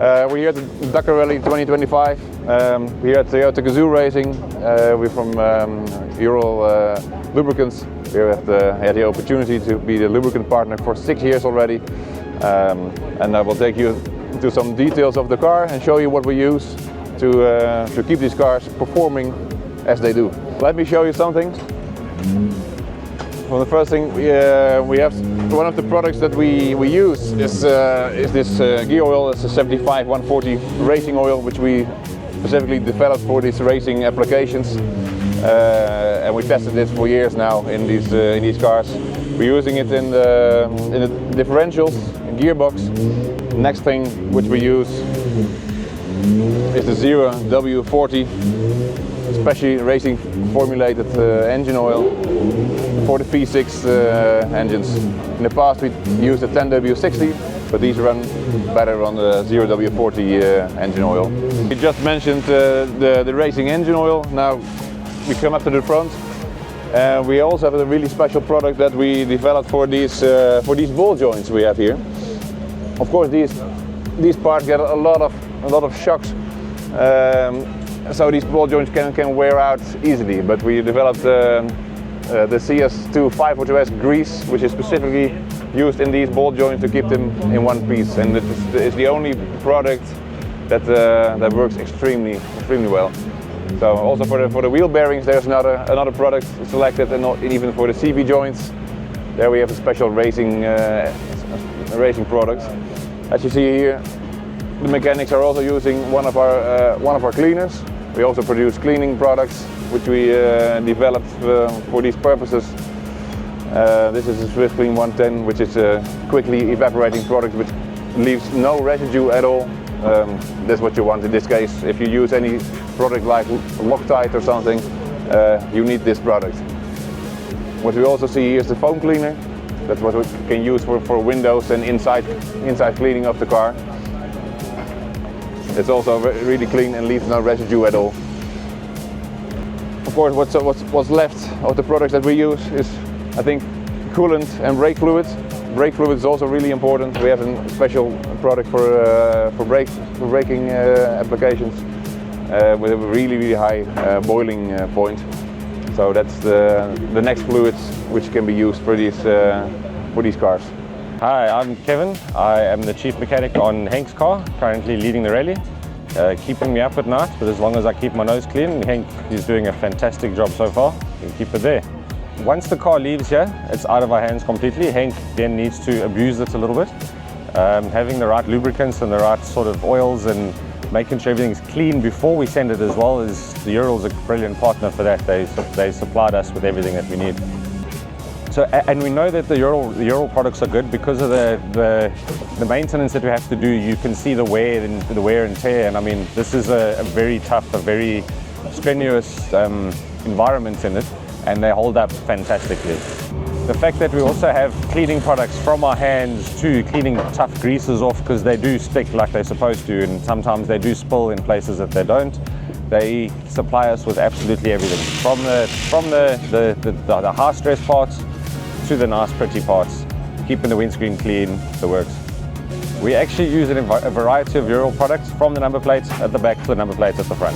We're here at the Dakar Rally 2025. We're here at Toyota GAZOO Racing. We're from Eurol Lubricants. We had the opportunity to be the lubricant partner for 6 years already. And I will take you to some details of the car and show you what we use to keep these cars performing as they do. Let me show you something. Well, the first thing we have, one of the products that we use is this gear oil. It's a 75-140 racing oil, which we specifically developed for these racing applications, and we tested this for years now in these cars. We're using it in the differentials, in gearbox. Next thing which we use is the Zero W40, especially racing formulated engine oil for the V6 engines. In the past we used the 10W60, but these run better on the 0W40 engine oil. We just mentioned the racing engine oil. Now we come up to the front. We also have a really special product that we developed for these ball joints we have here. Of course, these parts get a lot of shocks. So these ball joints can wear out easily, but we developed the CS2 502S grease, which is specifically used in these ball joints to keep them in one piece, and it's the only product that works extremely well. So also for the wheel bearings, there's another product selected, and even for the CV joints, there we have a special racing product. As you see here, the mechanics are also using one of our cleaners. We also produce cleaning products, which we developed for these purposes. This is a Swift Clean 110, which is a quickly evaporating product which leaves no residue at all. That's what you want in this case. If you use any product like Loctite or something, you need this product. What we also see here is the foam cleaner. That's what we can use for windows and inside cleaning of the car. It's also really clean and leaves no residue at all. Of course, what's left of the products that we use is, I think, coolant and brake fluid. Brake fluid is also really important. We have a special product for braking applications with a really high boiling point. So that's the next fluids which can be used for these cars. Hi, I'm Kevin. I am the chief mechanic on Henk's car, currently leading the rally. Keeping me up at night, but as long as I keep my nose clean, Henk is doing a fantastic job so far. You can keep it there. Once the car leaves here, it's out of our hands completely. Henk then needs to abuse it a little bit. Having the right lubricants and the right sort of oils and making sure everything's clean before we send it as well is, the Eurol's a brilliant partner for that. They supplied us with everything that we need. So, and we know that the Eurol products are good because of the maintenance that we have to do. You can see the wear and tear, and I mean, this is a very tough, a very strenuous environment in it, and they hold up fantastically. The fact that we also have cleaning products from our hands to cleaning tough greases off, because they do stick like they're supposed to, and sometimes they do spill in places that they don't. They supply us with absolutely everything, from the high stress parts to the nice pretty parts, keeping the windscreen clean, the works. We actually use a variety of Eurol products, from the number plates at the back to the number plates at the front.